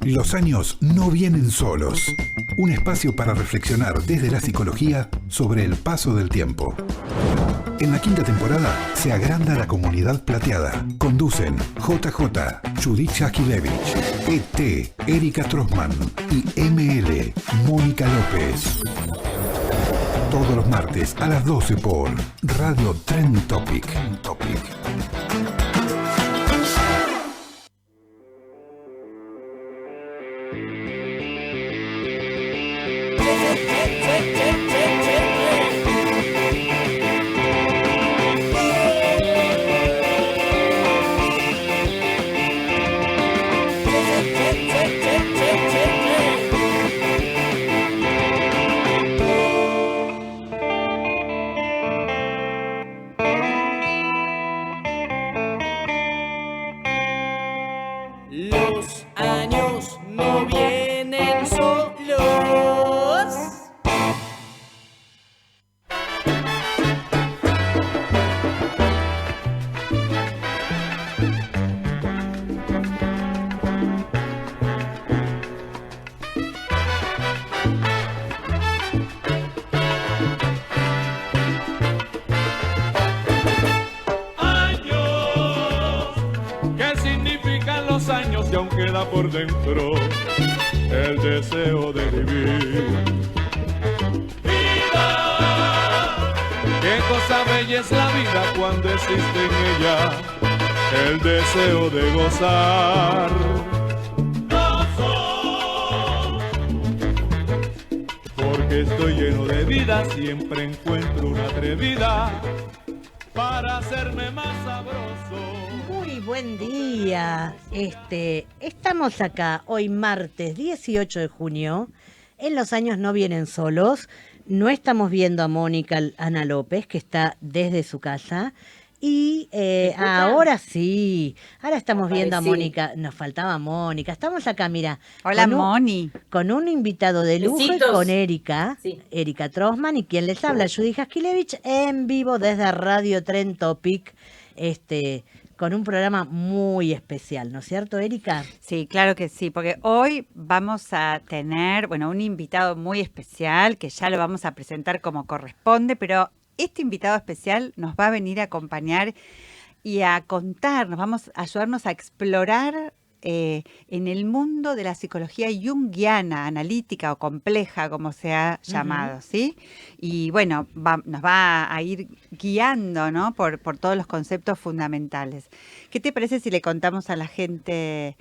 Los años no vienen solos. Un espacio para reflexionar desde la psicología sobre el paso del tiempo. En la quinta temporada se agranda la comunidad plateada. Conducen JJ, Judith Jakilevich, ET, Erika Trossman y ML, Mónica López. Todos los martes a las 12 por Radio Trend Topic. Los años no vienen solos. Años y aún queda por dentro el deseo de vivir. Vida, qué cosa bella es la vida cuando existe en ella el deseo de gozar. Gozo, porque estoy lleno de vida, siempre encuentro una atrevida para hacerme más sabroso. Muy buen día. Estamos acá hoy martes 18 de junio. En Los años no vienen solos. No estamos viendo a Mónica Ana López, que está desde su casa. Y ahora sí, ahora estamos viendo a Mónica. Nos faltaba Mónica. Estamos acá, mira. Hola, Moni. Con un invitado de lujo y con Erika, Erika Trossman, y quien les habla, Judith Jakilevich, en vivo desde Radio Trend Topic, con un programa muy especial, ¿no es cierto, Erika? Sí, claro que sí, porque hoy vamos a tener, un invitado muy especial, que ya lo vamos a presentar como corresponde, pero este invitado especial nos va a venir a acompañar y a contarnos, vamos a ayudarnos a explorar en el mundo de la psicología junguiana, analítica o compleja, como se ha llamado, ¿sí? Y nos va a ir guiando, ¿no? por todos los conceptos fundamentales. ¿Qué te parece si le contamos a la gente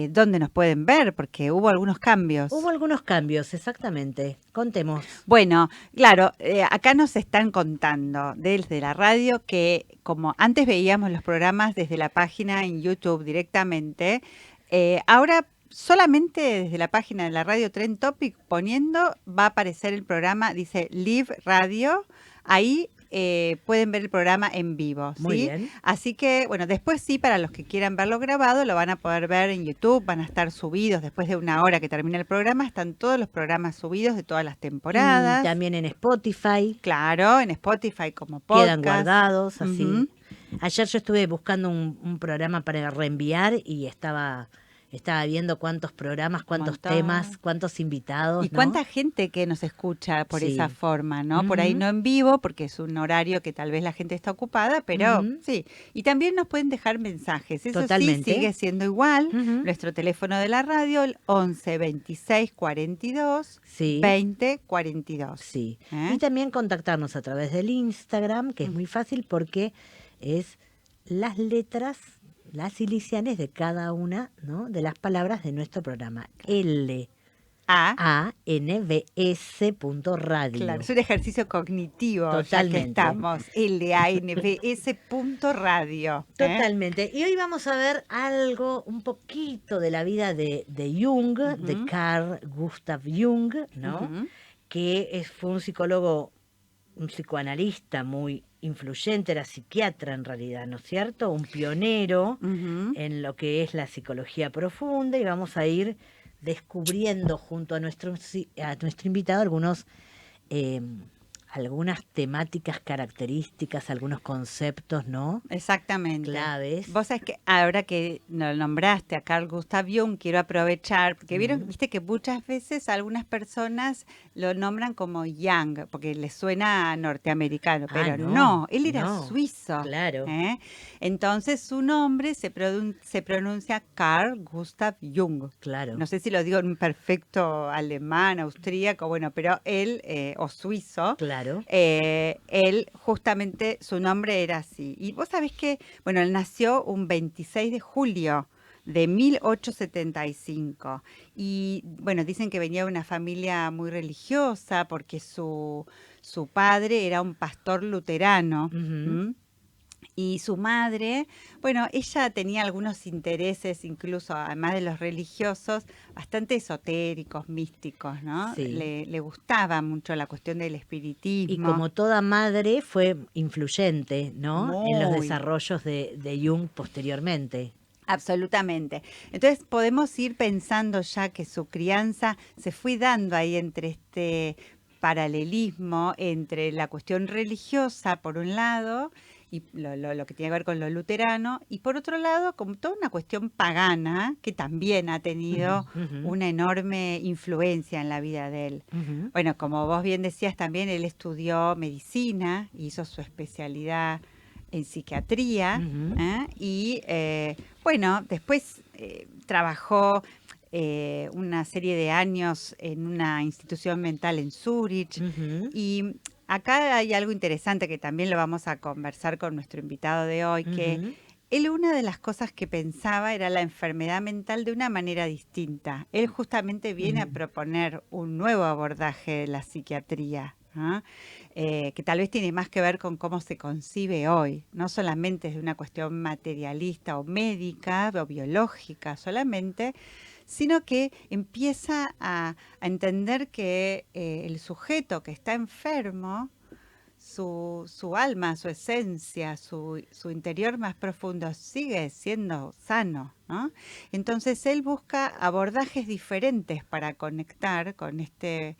dónde nos pueden ver? Porque hubo algunos cambios. Hubo algunos cambios, exactamente. Contemos. Bueno, claro, acá nos están contando desde la radio que como antes veíamos los programas desde la página en YouTube directamente, ahora solamente desde la página de la Radio Trend Topic poniendo va a aparecer el programa, dice Live Radio, ahí pueden ver el programa en vivo, ¿sí? Muy bien. Así que, después sí, para los que quieran verlo grabado, lo van a poder ver en YouTube, van a estar subidos, después de una hora que termine el programa, están todos los programas subidos de todas las temporadas. Y también en Spotify. Claro, en Spotify como podcast. Quedan guardados, así. Ayer yo estuve buscando un programa para reenviar y estaba viendo cuántos programas, cuántos temas, cuántos invitados. Y cuánta gente que nos escucha por esa forma, ¿no? Por ahí no en vivo, porque es un horario que tal vez la gente está ocupada, pero sí. Y también nos pueden dejar mensajes. Eso Totalmente. Sí sigue siendo igual. Nuestro teléfono de la radio, el 11 26 42 20 42. Sí. Y también contactarnos a través del Instagram, que es muy fácil porque es las letras, las iniciales de cada una, ¿no?, de las palabras de nuestro programa. LANBS.radio. Claro, es un ejercicio cognitivo. Totalmente. Ya que estamos. LANBS.radio. Totalmente. Y hoy vamos a ver algo, un poquito de la vida de Jung, de Carl Gustav Jung, ¿no? Que fue un psicólogo, un psicoanalista muy influyente, era psiquiatra en realidad, ¿no es cierto? Un pionero en lo que es la psicología profunda, y vamos a ir descubriendo junto a nuestro invitado algunos algunas temáticas características, algunos conceptos, ¿no? Exactamente. Claves. Vos sabés que ahora que lo nombraste a Carl Gustav Jung, quiero aprovechar, porque viste que muchas veces algunas personas lo nombran como Young, porque les suena norteamericano, pero no, él era suizo. Claro. Entonces su nombre se pronuncia Carl Gustav Jung. Claro. No sé si lo digo en un perfecto alemán, austríaco, bueno, pero él, o suizo. Claro. Él justamente su nombre era así. Y vos sabés que, bueno, él nació un 26 de julio de 1875. Y bueno, dicen que venía de una familia muy religiosa porque su padre era un pastor luterano. Y su madre, bueno, ella tenía algunos intereses, incluso además de los religiosos, bastante esotéricos, místicos, ¿no? Sí. Le gustaba mucho la cuestión del espiritismo. Y como toda madre fue influyente, ¿no? En los Muy. desarrollos de Jung posteriormente. Absolutamente. Entonces podemos ir pensando ya que su crianza se fue dando ahí entre este paralelismo entre la cuestión religiosa, por un lado, y lo que tiene que ver con lo luterano, y por otro lado, como toda una cuestión pagana que también ha tenido una enorme influencia en la vida de él. Bueno, como vos bien decías también, él estudió medicina, hizo su especialidad en psiquiatría, y bueno, después trabajó una serie de años en una institución mental en Zúrich, y acá hay algo interesante que también lo vamos a conversar con nuestro invitado de hoy, que él una de las cosas que pensaba era la enfermedad mental de una manera distinta. Él justamente viene a proponer un nuevo abordaje de la psiquiatría, que tal vez tiene más que ver con cómo se concibe hoy, no solamente desde una cuestión materialista o médica o biológica solamente, sino que empieza a entender que el sujeto que está enfermo, su alma, su esencia, su interior más profundo sigue siendo sano, ¿no? Entonces él busca abordajes diferentes para conectar con este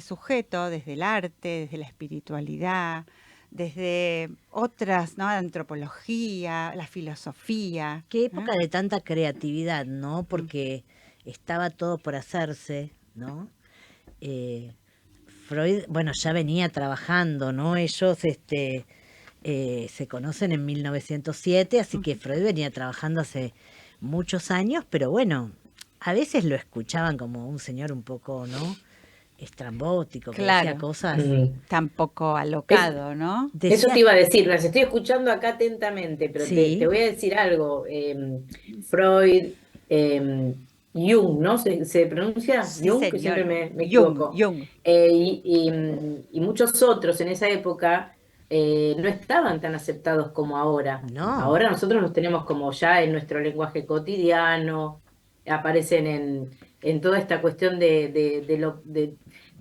sujeto desde el arte, desde la espiritualidad, desde otras, ¿no? La antropología, la filosofía. Qué época de tanta creatividad, ¿no? Porque estaba todo por hacerse, ¿no? Freud, bueno, ya venía trabajando, ¿no? Ellos se conocen en 1907, así que Freud venía trabajando hace muchos años, pero bueno, a veces lo escuchaban como un señor un poco, ¿no? Estrambótico, que decía cosas. Tampoco alocado, ¿no? Eso te iba a decir, las estoy escuchando acá atentamente, pero Sí. te voy a decir algo. Freud, Jung, ¿no? ¿Se pronuncia? Sí, Jung, que señor. siempre me Jung, equivoco. Jung. Y muchos otros en esa época no estaban tan aceptados como ahora. No. Ahora nosotros los tenemos como ya en nuestro lenguaje cotidiano, aparecen en toda esta cuestión de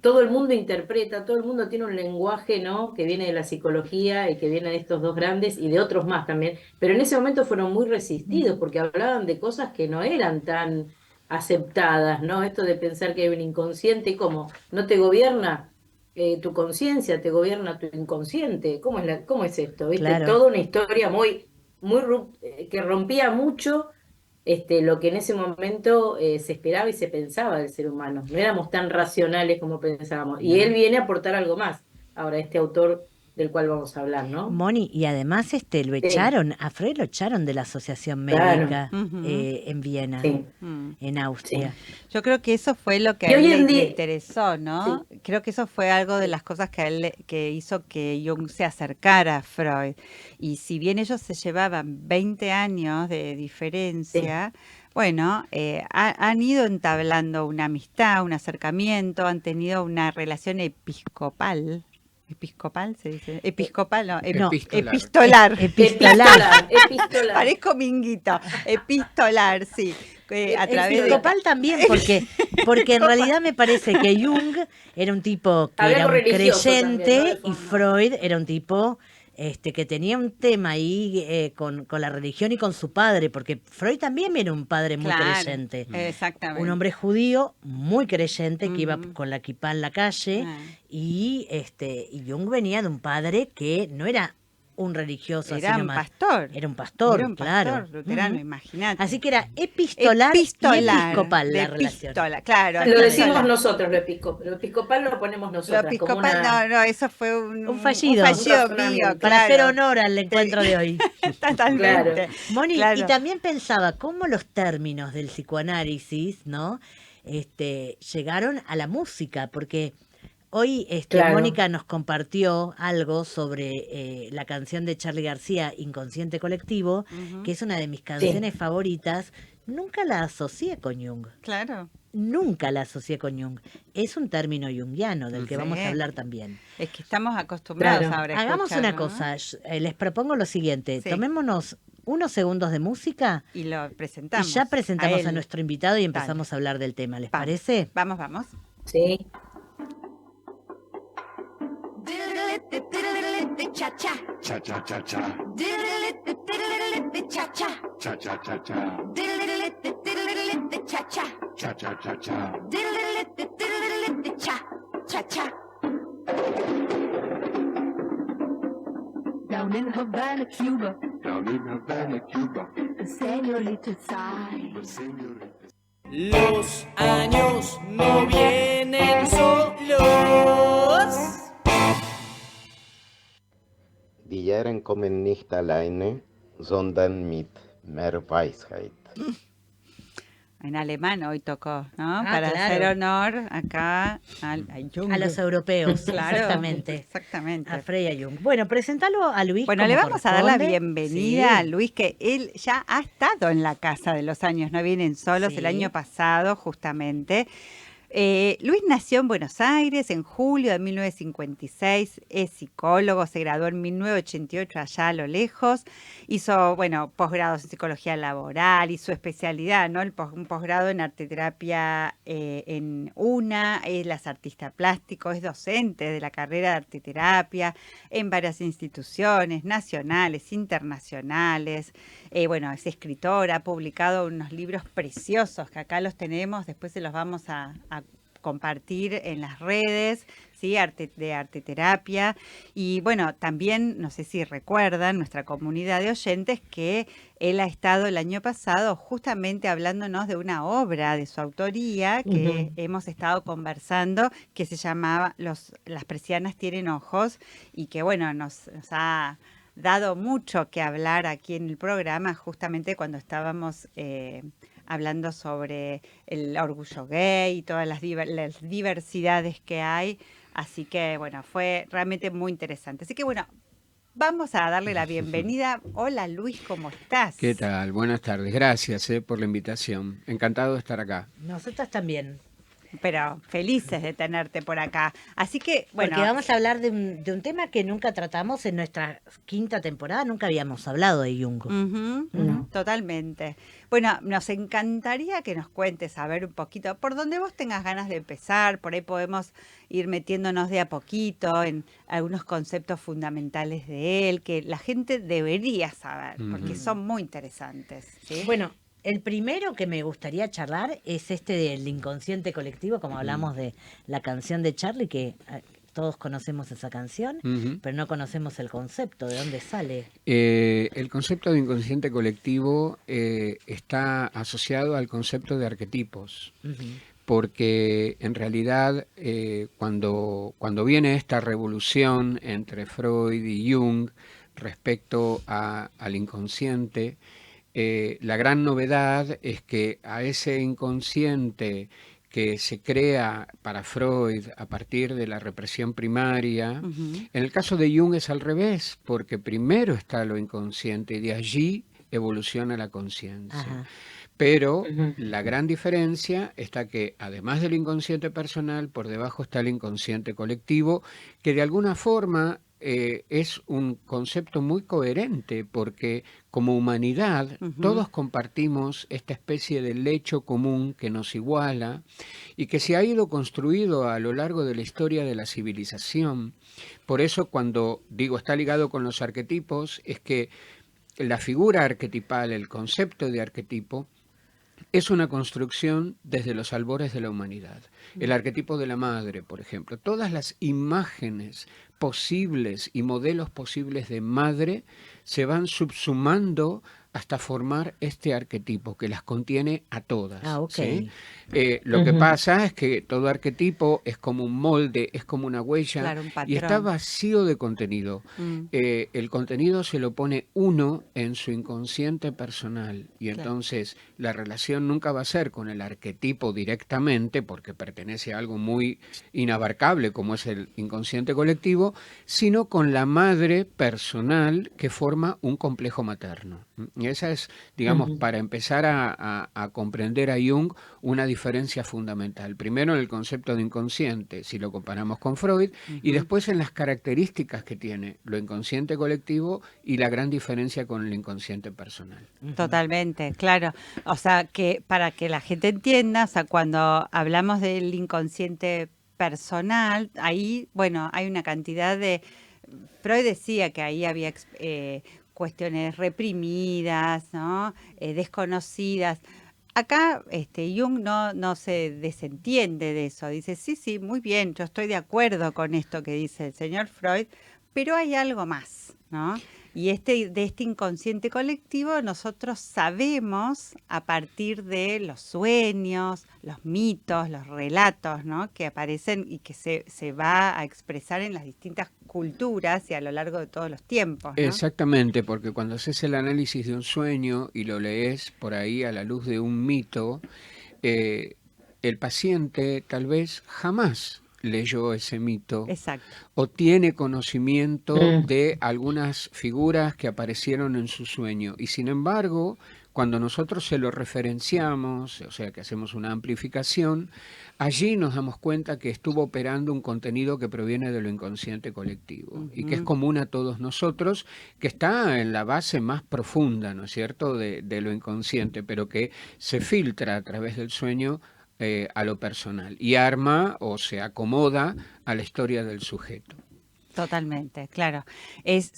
todo el mundo interpreta, todo el mundo tiene un lenguaje, ¿no? Que viene de la psicología y que viene de estos dos grandes y de otros más también, pero en ese momento fueron muy resistidos porque hablaban de cosas que no eran tan aceptadas, ¿no? Esto de pensar que hay un inconsciente, ¿cómo? ¿No te gobierna tu conciencia, te gobierna tu inconsciente? ¿Cómo es esto? ¿Viste? Claro. Toda una historia que rompía mucho lo que en ese momento se esperaba y se pensaba del ser humano. No éramos tan racionales como pensábamos. Y él viene a aportar algo más. Ahora, este autor del cual vamos a hablar, ¿no? Moni, y además lo echaron, a Freud lo echaron de la Asociación Médica en Viena, en Austria. Yo creo que eso fue lo que a él le interesó, ¿no? Sí. Creo que eso fue algo de las cosas que a él que hizo que Jung se acercara a Freud. Y si bien ellos se llevaban 20 años de diferencia, bueno, han ido entablando una amistad, un acercamiento, han tenido una relación episcopal. ¿Episcopal se dice? Episcopal, no. Epistolar. Parezco minguito. Epistolar, sí. A través episcopal también, porque en realidad me parece que Jung era un tipo que era un creyente también, ¿no? Y Freud era un tipo que tenía un tema ahí con la religión y con su padre, porque Freud también era un padre muy Claro, creyente. exactamente. Un hombre judío muy creyente que iba Ujú. con la kipá en la calle Ah. y Jung venía de un padre que no era un religioso así Era un nomás. pastor. Era un pastor, Era un claro. pastor luterano, Ujú. imagínate. Así que era epistolar, y episcopal de la relación. epístola, claro. Lo Exactamente. decimos epístola. nosotros, lo episcopal lo ponemos Lo nosotras, como episcopal, una... no, eso fue un fallido. un Un razonamiento. mío, Para hacer claro. honor al encuentro de hoy. Totalmente. Claro. Moni, Claro. y también pensaba cómo los términos del psicoanálisis, ¿no? Llegaron a la música, porque hoy Claro. Mónica nos compartió algo sobre la canción de Charly García, Inconsciente Colectivo, Ujú. que es una de mis canciones favoritas. Nunca la asocié con Jung. Claro. Nunca la asocié con Jung. Es un término junguiano del que Sí. vamos a hablar también. Es que estamos acostumbrados Claro. ahora a Hagamos escucharlo, una ¿no? cosa, les propongo lo siguiente, Sí. tomémonos unos segundos de música Y lo presentamos. y ya presentamos a él. nuestro invitado y empezamos a hablar del tema, ¿les Vamos. parece? Vamos, vamos. Sí. Cha cha cha cha. Cha cha cha cha. Cha cha cha. Down in Havana, Cuba. The señorita sigh. Los años no vienen solos. Die Jahre kommen nicht alleine, sondern mit mehr Weisheit. En alemán hoy tocó, ¿no? Ah, Para claro. hacer honor acá a Jung. A los europeos, Claro, exactamente. exactamente. A Freya Jung. Bueno, presentalo a Luis. Bueno, como le vamos a dar la corresponde. bienvenida a Sí. Luis, que él ya ha estado en la Casa de los Años No Vienen Solos Sí. el año pasado, justamente. Luis nació en Buenos Aires en julio de 1956, es psicólogo, se graduó en 1988 allá a lo lejos, hizo, bueno, posgrados en psicología laboral y su especialidad, ¿no? Un posgrado en arteterapia en UNA, él es artista plástico, es docente de la carrera de arteterapia en varias instituciones nacionales, internacionales, bueno, es escritora, ha publicado unos libros preciosos que acá los tenemos, después se los vamos a compartir en las redes, ¿sí? De arteterapia. Y bueno, también, no sé si recuerdan, nuestra comunidad de oyentes, que él ha estado el año pasado justamente hablándonos de una obra de su autoría que hemos estado conversando, que se llamaba Las persianas tienen ojos, y que bueno, nos ha dado mucho que hablar aquí en el programa, justamente cuando estábamos hablando sobre el orgullo gay y todas las diversidades que hay. Así que, bueno, fue realmente muy interesante. Así que, bueno, vamos a darle la bienvenida. Hola, Luis, ¿cómo estás? ¿Qué tal? Buenas tardes. Gracias por la invitación. Encantado de estar acá. Nosotros también. Pero felices de tenerte por acá. Así que, bueno. Porque vamos a hablar de un tema que nunca tratamos en nuestra quinta temporada, nunca habíamos hablado de Jung. Ujú, totalmente. Bueno, nos encantaría que nos cuentes, a ver un poquito, por donde vos tengas ganas de empezar, por ahí podemos ir metiéndonos de a poquito en algunos conceptos fundamentales de él, que la gente debería saber, porque son muy interesantes. ¿Sí? Bueno, el primero que me gustaría charlar es del inconsciente colectivo, como hablamos de la canción de Charly, que todos conocemos esa canción, pero no conocemos el concepto, de dónde sale. El concepto de inconsciente colectivo está asociado al concepto de arquetipos, porque en realidad cuando viene esta revolución entre Freud y Jung respecto al inconsciente, la gran novedad es que a ese inconsciente que se crea para Freud a partir de la represión primaria, en el caso de Jung es al revés, porque primero está lo inconsciente y de allí evoluciona la conciencia. Ajá. Pero la gran diferencia está que además del inconsciente personal, por debajo está el inconsciente colectivo, que de alguna forma es un concepto muy coherente porque como humanidad todos compartimos esta especie de lecho común que nos iguala y que se ha ido construido a lo largo de la historia de la civilización. Por eso cuando digo está ligado con los arquetipos, es que la figura arquetipal, el concepto de arquetipo, es una construcción desde los albores de la humanidad. El arquetipo de la madre, por ejemplo. Todas las imágenes posibles y modelos posibles de madre se van subsumando hasta formar este arquetipo que las contiene a todas. ¿Sí? Lo que pasa es que todo arquetipo es como un molde, es como una huella, Claro, un patrón. y está vacío de contenido. El contenido se lo pone uno en su inconsciente personal y entonces la relación nunca va a ser con el arquetipo directamente porque pertenece a algo muy inabarcable como es el inconsciente colectivo, sino con la madre personal que forma un complejo materno. Y esa es, digamos, para empezar a comprender a Jung, una diferencia fundamental. Primero en el concepto de inconsciente, si lo comparamos con Freud, y después en las características que tiene lo inconsciente colectivo y la gran diferencia con el inconsciente personal. Totalmente, claro. O sea, que para que la gente entienda, o sea, cuando hablamos del inconsciente personal, ahí, bueno, hay una cantidad de... Freud decía que ahí había cuestiones reprimidas, ¿no? Desconocidas. Acá Jung no se desentiende de eso. Dice, sí, muy bien, yo estoy de acuerdo con esto que dice el señor Freud, pero hay algo más, ¿no? Y de este inconsciente colectivo nosotros sabemos a partir de los sueños, los mitos, los relatos, ¿no? Que aparecen y que se va a expresar en las distintas culturas y a lo largo de todos los tiempos, ¿no? Exactamente, porque cuando haces el análisis de un sueño y lo lees por ahí a la luz de un mito, el paciente tal vez jamás leyó ese mito. Exacto. O tiene conocimiento de algunas figuras que aparecieron en su sueño. Y sin embargo, cuando nosotros se lo referenciamos, o sea que hacemos una amplificación, allí nos damos cuenta que estuvo operando un contenido que proviene de lo inconsciente colectivo y que es común a todos nosotros, que está en la base más profunda, ¿no es cierto?, de lo inconsciente, pero que se filtra a través del sueño a lo personal y arma o se acomoda a la historia del sujeto. Totalmente, claro.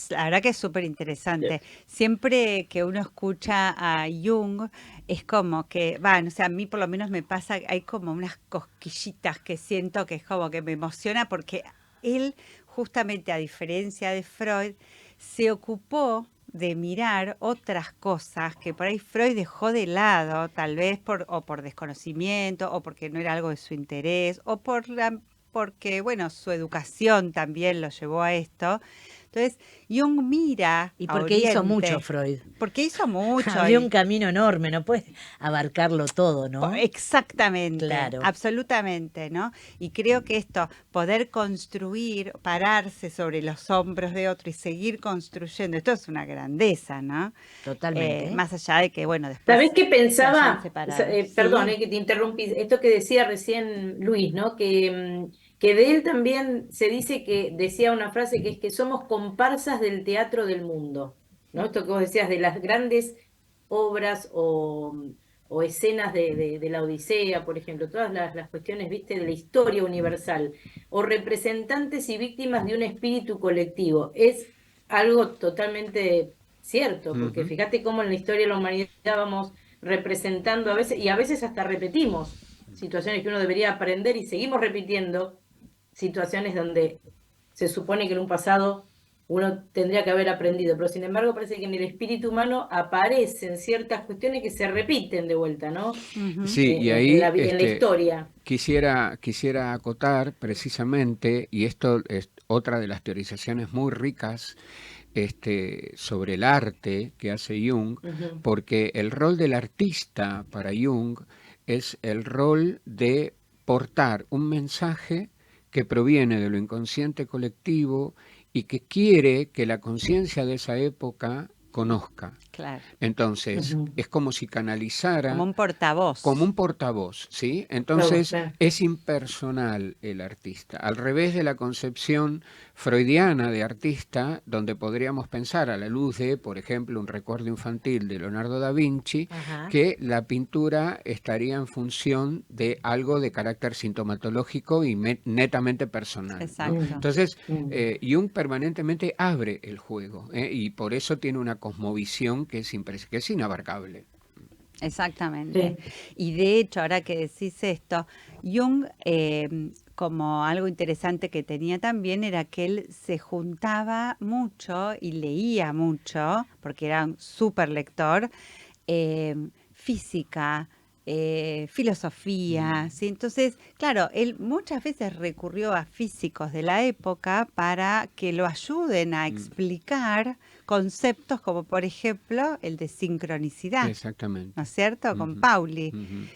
La verdad que es súper interesante. Siempre que uno escucha a Jung, es como que, o sea, a mí por lo menos me pasa, hay como unas cosquillitas que siento que es como que me emociona porque él, justamente a diferencia de Freud, se ocupó de mirar otras cosas que por ahí Freud dejó de lado, tal vez por desconocimiento, o porque no era algo de su interés, o porque, bueno, su educación también lo llevó a esto. Entonces, Jung mira y porque hizo mucho Freud. Porque hizo mucho. Había un camino enorme, no puedes abarcarlo todo, ¿no? Exactamente, claro. Absolutamente, ¿no? Y creo que esto, poder construir, pararse sobre los hombros de otro y seguir construyendo, esto es una grandeza, ¿no? Totalmente. Más allá de que, bueno, después... ¿Sabés qué pensaba? ¿Sí? Perdón, que te interrumpí. Esto que decía recién Luis, ¿no? Que de él también se dice que decía una frase que es que somos comparsas del teatro del mundo, ¿no? Esto que vos decías de las grandes obras o escenas de la Odisea, por ejemplo, todas las cuestiones, viste, de la historia universal, o representantes y víctimas de un espíritu colectivo. Es algo totalmente cierto, porque fíjate cómo en la historia de la humanidad vamos representando a veces, y a veces hasta repetimos situaciones que uno debería aprender y seguimos repitiendo situaciones donde se supone que en un pasado uno tendría que haber aprendido, pero sin embargo parece que en el espíritu humano aparecen ciertas cuestiones que se repiten de vuelta, ¿no? Sí, y ahí en la historia. Quisiera acotar precisamente, y esto es otra de las teorizaciones muy ricas sobre el arte que hace Jung, porque el rol del artista para Jung es el rol de portar un mensaje que proviene de lo inconsciente colectivo y que quiere que la conciencia de esa época conozca. Claro. Entonces, es como si canalizara Como un portavoz. como un portavoz, ¿sí? Entonces, Claro. es impersonal el artista, al revés de la concepción freudiana de artista, donde podríamos pensar a la luz de, por ejemplo, un recuerdo infantil de Leonardo da Vinci, Ajá. que la pintura estaría en función de algo de carácter sintomatológico y netamente personal, ¿no? Exacto. Entonces, Jung permanentemente abre el juego, y por eso tiene una cosmovisión que es inabarcable. Exactamente. Y de hecho, ahora que decís esto, Jung, como algo interesante que tenía también, era que él se juntaba mucho y leía mucho, porque era un súper lector, física, filosofía, ¿sí? Entonces, claro, él muchas veces recurrió a físicos de la época para que lo ayuden a explicar conceptos como, por ejemplo, el de sincronicidad. Exactamente. ¿No es cierto? Con Ujú, Pauli.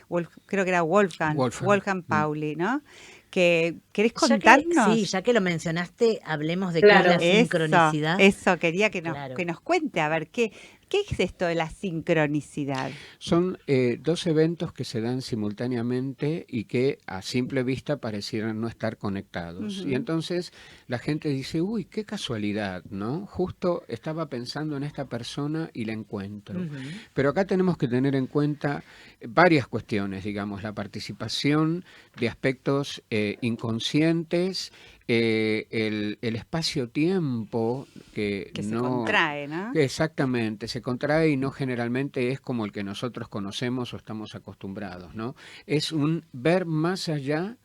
ujú. Creo que era Wolfgang Pauli, ¿no? ¿Querés contarnos? Ya que lo mencionaste, hablemos de Claro. qué es la sincronicidad. Eso, quería que Claro. nos cuente, a ver, ¿qué es esto de la sincronicidad? Son dos eventos que se dan simultáneamente y que a simple vista parecieran no estar conectados. Ujú. Y entonces la gente dice, uy, qué casualidad, ¿no? Justo estaba pensando en esta persona y la encuentro. Ujú. Pero acá tenemos que tener en cuenta varias cuestiones, digamos, la participación de aspectos inconscientes, el espacio-tiempo que Que se no... contrae, ¿no? Exactamente, se contrae y no generalmente es como el que nosotros conocemos o estamos acostumbrados, ¿no? Es un ver más allá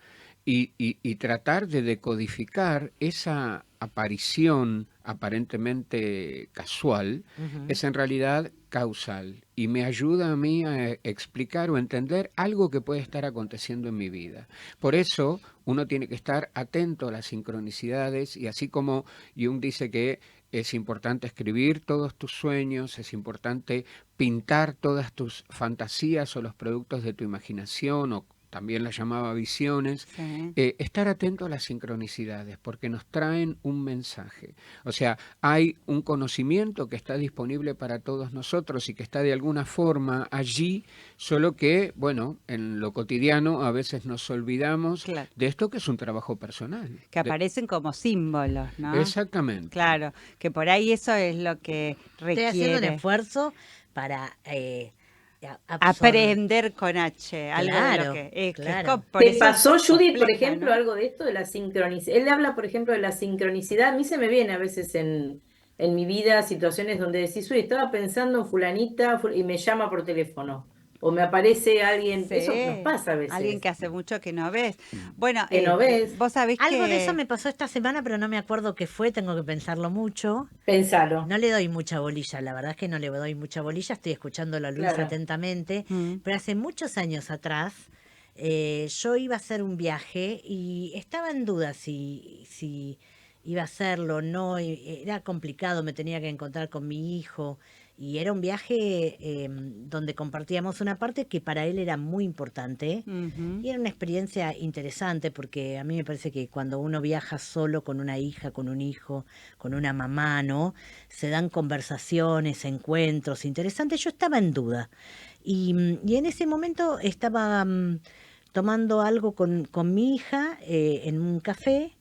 y tratar de decodificar esa aparición aparentemente casual, Ujú. es en realidad causal y me ayuda a mí a explicar o entender algo que puede estar aconteciendo en mi vida. Por eso uno tiene que estar atento a las sincronicidades y así como Jung dice que es importante escribir todos tus sueños, es importante pintar todas tus fantasías o los productos de tu imaginación, o también las llamaba visiones, Sí. estar atento a las sincronicidades, porque nos traen un mensaje. O sea, hay un conocimiento que está disponible para todos nosotros y que está de alguna forma allí, solo que, bueno, en lo cotidiano a veces nos olvidamos Claro. de esto que es un trabajo personal. Que aparecen como símbolos, ¿no? Exactamente. Claro, que por ahí eso es lo que Estoy haciendo un requiere. esfuerzo para Aprender con H, algo de Claro, lo que es. Que es claro. por ¿Te eso pasó, es Judith, por compleja, ejemplo, ¿no? algo de esto de la sincronicidad? Él habla, por ejemplo, de la sincronicidad. A mí se me viene a veces en mi vida situaciones donde decís, uy, estaba pensando en fulanita y me llama por teléfono. O me aparece alguien, eso nos Sí, pasa a veces. alguien que hace mucho que no ves. Bueno, Que no ves. vos sabés Algo que... de eso me pasó esta semana, pero no me acuerdo qué fue, tengo que pensarlo mucho. Pensalo. No le doy mucha bolilla, la verdad es que no le doy mucha bolilla, estoy escuchando a Luis Claro. atentamente, pero hace muchos años atrás yo iba a hacer un viaje y estaba en duda si iba a hacerlo o no, era complicado, me tenía que encontrar con mi hijo y era un viaje donde compartíamos una parte que para él era muy importante. Ujú. Y era una experiencia interesante porque a mí me parece que cuando uno viaja solo con una hija, con un hijo, con una mamá, ¿no? Se dan conversaciones, encuentros interesantes. Yo estaba en duda. Y en ese momento estaba tomando algo con mi hija en un café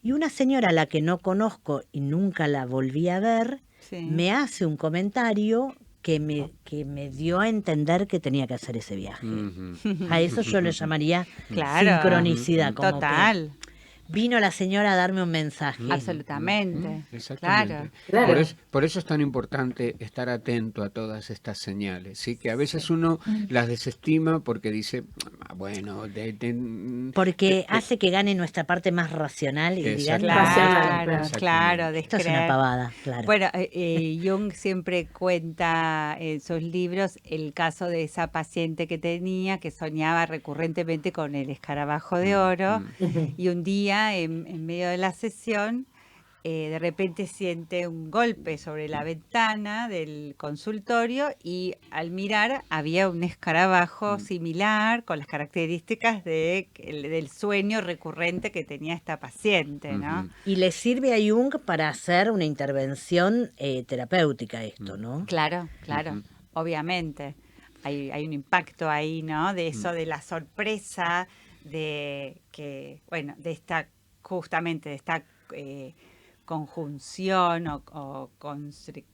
y una señora a la que no conozco y nunca la volví a ver, Sí. me hace un comentario que me dio a entender que tenía que hacer ese viaje. Ujú. A eso yo le llamaría Claro. sincronicidad. Como Total. que vino la señora a darme un mensaje. Absolutamente. Exactamente. Claro. Por eso es tan importante estar atento a todas estas señales, ¿sí? Que a veces uno las desestima porque dice, "Ah, bueno, Porque hace que gane nuestra parte más racional y diga, Exacto. "No, Racional, Claro, Exactamente. claro, esto es una descreer. pavada, claro. Bueno, Jung siempre cuenta en sus libros el caso de esa paciente que tenía, que soñaba recurrentemente con el escarabajo de oro, y un día, en medio de la sesión, de repente siente un golpe sobre la ventana del consultorio y al mirar había un escarabajo similar con las características del sueño recurrente que tenía esta paciente, ¿no? Y le sirve a Jung para hacer una intervención terapéutica esto, ¿no? Claro, obviamente. Hay un impacto ahí, ¿no? De eso, de la sorpresa, de esta conjunción o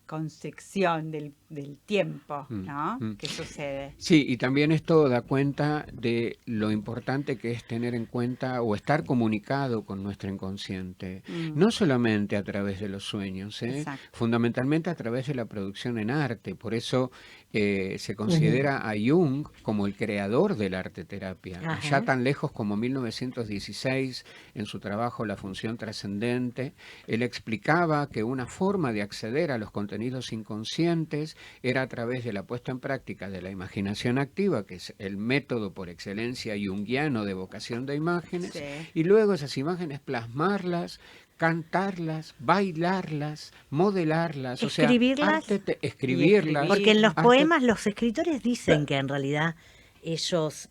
constricción del tiempo, ¿no? ¿Qué sucede? Sí, y también esto da cuenta de lo importante que es tener en cuenta o estar comunicado con nuestro inconsciente, no solamente a través de los sueños, fundamentalmente a través de la producción en arte. Por eso se considera a Jung como el creador del arte terapia. Ya tan lejos como 1916, en su trabajo La función trascendente, él explicaba que una forma de acceder a los contenidos inconscientes era a través de la puesta en práctica de la imaginación activa, que es el método por excelencia junguiano de evocación de imágenes, y luego esas imágenes plasmarlas, cantarlas, bailarlas, modelarlas, escribirlas, escribirlas. Porque en los poemas los escritores dicen que en realidad ellos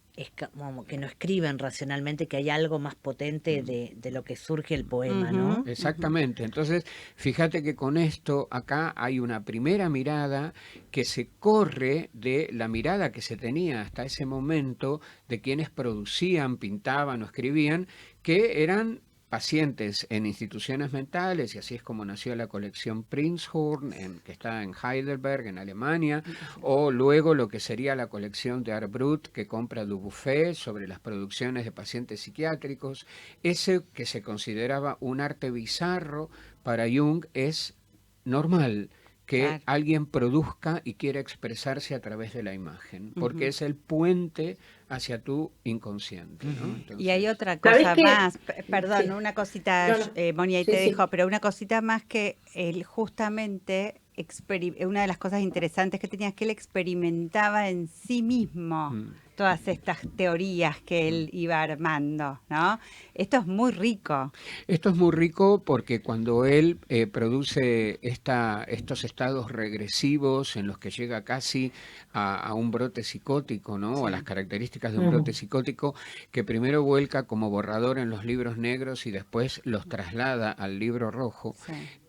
como que no escriben racionalmente, que hay algo más potente de lo que surge el poema, ¿no? Exactamente. Entonces, fíjate que con esto acá hay una primera mirada que se corre de la mirada que se tenía hasta ese momento de quienes producían, pintaban o escribían, que eran pacientes en instituciones mentales, y así es como nació la colección Prinzhorn, que está en Heidelberg, en Alemania, o luego lo que sería la colección de Arbrut, que compra Dubuffet sobre las producciones de pacientes psiquiátricos. Ese que se consideraba un arte bizarro, para Jung es normal que alguien produzca y quiera expresarse a través de la imagen, porque es el puente hacia tu inconsciente, ¿no? Entonces, y hay otra cosa más, perdón, una cosita, Moni, ahí te dejo, pero una cosita más que él justamente, una de las cosas interesantes que tenía es que él experimentaba en sí mismo todas estas teorías que él iba armando, ¿no? Esto es muy rico. Esto es muy rico porque cuando él produce estos estados regresivos en los que llega casi a un brote psicótico, ¿no? A las características de un brote psicótico, que primero vuelca como borrador en los libros negros y después los traslada al libro rojo.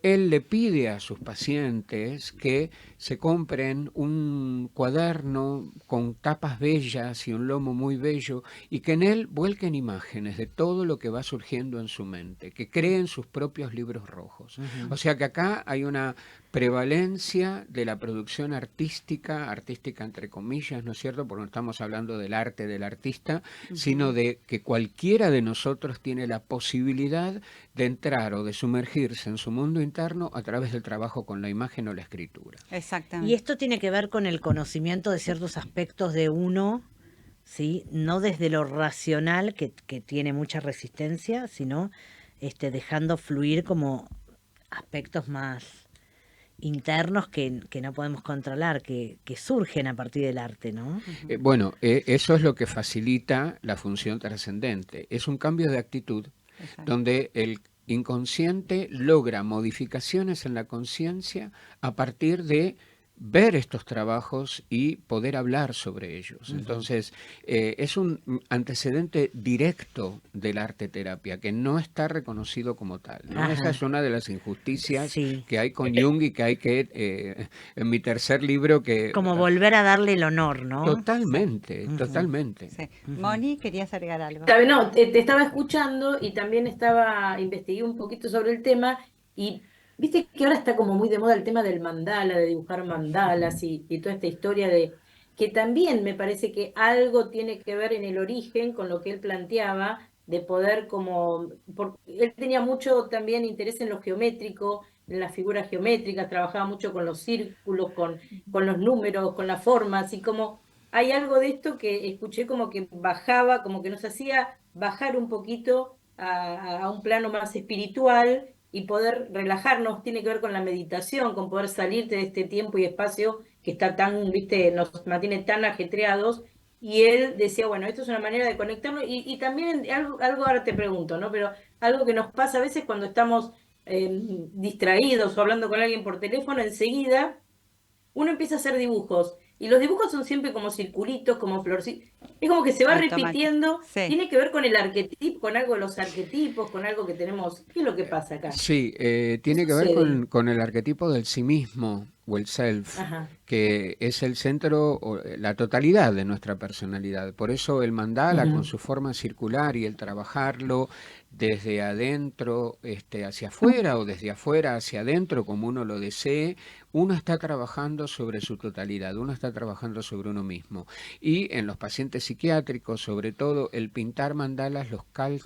Él le pide a sus pacientes que se compren un cuaderno con tapas bellas y un lomo muy bello, y que en él vuelquen imágenes de todo lo que va surgiendo en su mente, que creen sus propios libros rojos. O sea que acá hay una prevalencia de la producción artística entre comillas, ¿no es cierto? Porque no estamos hablando del arte del artista, sino de que cualquiera de nosotros tiene la posibilidad de entrar o de sumergirse en su mundo interno a través del trabajo con la imagen o la escritura. Exactamente. Y esto tiene que ver con el conocimiento de ciertos aspectos de uno, ¿sí? No desde lo racional, que tiene mucha resistencia, sino dejando fluir como aspectos más internos que no podemos controlar, que surgen a partir del arte, ¿no? Bueno, eso es lo que facilita la función trascendente. Es un cambio de actitud donde el inconsciente logra modificaciones en la conciencia a partir de ver estos trabajos y poder hablar sobre ellos. Entonces, es un antecedente directo del arte terapia que no está reconocido como tal, ¿no? Esa es una de las injusticias que hay con Jung y que hay que, en mi tercer libro, que... Como volver a darle el honor, ¿no? Totalmente, totalmente. Moni, ¿querías agregar algo? No, te estaba escuchando y también investigué un poquito sobre el tema y viste que ahora está como muy de moda el tema del mandala, de dibujar mandalas y toda esta historia de que también me parece que algo tiene que ver en el origen con lo que él planteaba, de poder porque él tenía mucho también interés en lo geométrico, en las figuras geométricas, trabajaba mucho con los círculos, con los números, con las formas, y como hay algo de esto que escuché como que bajaba, como que nos hacía bajar un poquito a un plano más espiritual, y poder relajarnos, tiene que ver con la meditación, con poder salirte de este tiempo y espacio que está nos mantiene tan ajetreados, y él decía, bueno, esto es una manera de conectarnos, y también algo ahora te pregunto, ¿no? Pero algo que nos pasa a veces cuando estamos distraídos o hablando con alguien por teléfono, enseguida uno empieza a hacer dibujos. Y los dibujos son siempre como circulitos, como florcitos. Es como que se va Automático. repitiendo. Sí. Tiene que ver con el arquetipo, con algo de los arquetipos, con algo que tenemos. ¿Qué es lo que pasa acá? Sí, tiene que ver sucede? con el arquetipo del sí mismo o el self, Ajá. que es el centro, o la totalidad de nuestra personalidad. Por eso el mandala, con su forma circular y el trabajarlo desde adentro hacia afuera o desde afuera hacia adentro, como uno lo desee, uno está trabajando sobre su totalidad, uno está trabajando sobre uno mismo. Y en los pacientes psiquiátricos, sobre todo, el pintar mandalas los calma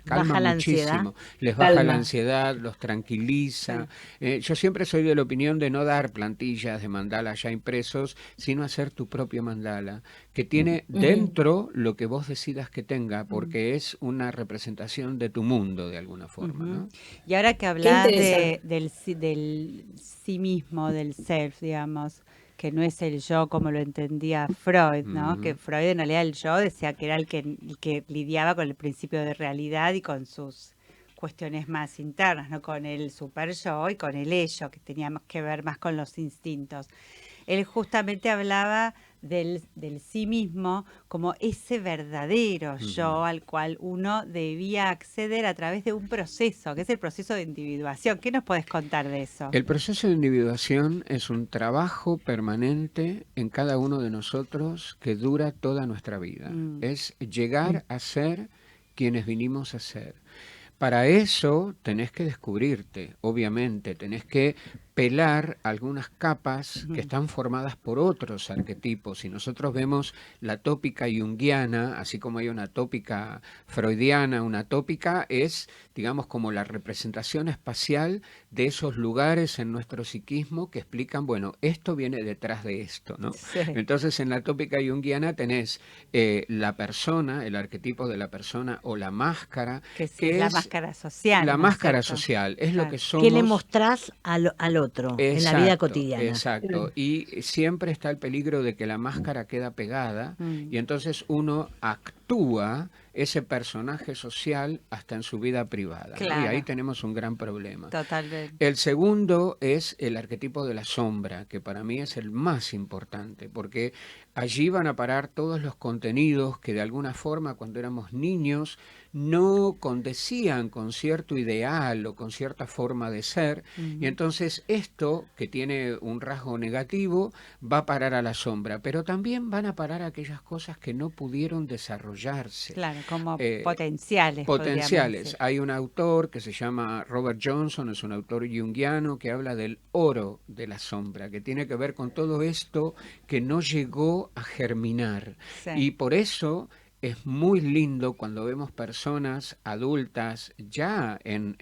Baja la ansiedad. muchísimo, les baja Calma. la ansiedad, los tranquiliza. Yo siempre soy de la opinión de no dar plantillas de mandalas ya impresos, sino hacer tu propio mandala, que tiene dentro lo que vos decidas que tenga, porque es una representación de tu mundo de alguna forma, ¿no? Y ahora que hablas interesante. del sí mismo, del self, digamos, que no es el yo como lo entendía Freud, ¿no? Que Freud en realidad el yo decía que era el que lidiaba con el principio de realidad y con sus cuestiones más internas, ¿no? Con el super yo y con el ello, que tenía más que ver más con los instintos. Él justamente hablaba del sí mismo como ese verdadero yo al cual uno debía acceder a través de un proceso, que es el proceso de individuación. ¿Qué nos podés contar de eso? El proceso de individuación es un trabajo permanente en cada uno de nosotros que dura toda nuestra vida. Es llegar a ser quienes vinimos a ser. Para eso tenés que descubrirte, obviamente, tenés que pelar algunas capas que están formadas por otros arquetipos. Si nosotros vemos la tópica junguiana, así como hay una tópica freudiana, una tópica es, digamos, como la representación espacial de esos lugares en nuestro psiquismo que explican, bueno, esto viene detrás de esto, ¿no? Sí. Entonces, en la tópica junguiana tenés la persona, el arquetipo de la persona o la máscara, Que es que la es máscara social. la ¿no es máscara cierto? social, es lo Claro. que somos. ¿Qué le mostrás al otro en la vida Exacto, cotidiana? exacto. Y siempre está el peligro de que la máscara queda pegada y entonces uno actúa ese personaje social hasta en su vida privada, ¿no? Claro. Y ahí tenemos un gran problema. Totalmente. El segundo es el arquetipo de la sombra, que para mí es el más importante, porque allí van a parar todos los contenidos que de alguna forma cuando éramos niños no condecían con cierto ideal o con cierta forma de ser, y entonces esto, que tiene un rasgo negativo, va a parar a la sombra, pero también van a parar aquellas cosas que no pudieron desarrollarse. Claro, como Eh, potenciales. podríamos Potenciales. decir. Hay un autor que se llama Robert Johnson, es un autor junguiano que habla del oro de la sombra, que tiene que ver con todo esto que no llegó a germinar. Sí. Y por eso es muy lindo cuando vemos personas adultas, ya en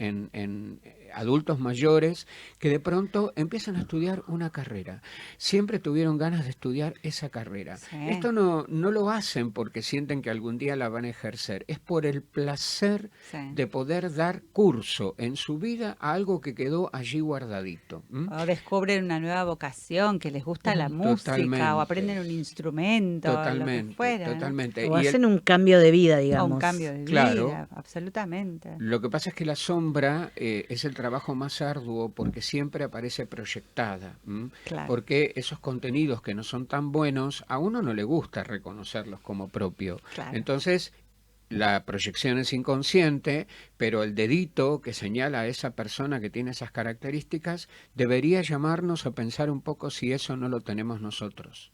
adultos mayores, que de pronto empiezan a estudiar una carrera. Siempre tuvieron ganas de estudiar esa carrera. Sí. Esto no lo hacen porque sienten que algún día la van a ejercer, es por el placer Sí. de poder dar curso en su vida a algo que quedó allí guardadito. O descubren una nueva vocación, que les gusta la música, Totalmente. o aprenden un instrumento, lo que Totalmente, fuera, ¿no? totalmente. O Y hacen un cambio de vida, O digamos. un cambio de Claro. vida, absolutamente. Lo que pasa es que la sombra es el trabajo más arduo porque siempre aparece proyectada. Claro. Porque esos contenidos que no son tan buenos, a uno no le gusta reconocerlos como propio. Claro. Entonces, la proyección es inconsciente, pero el dedito que señala a esa persona que tiene esas características debería llamarnos a pensar un poco si eso no lo tenemos nosotros.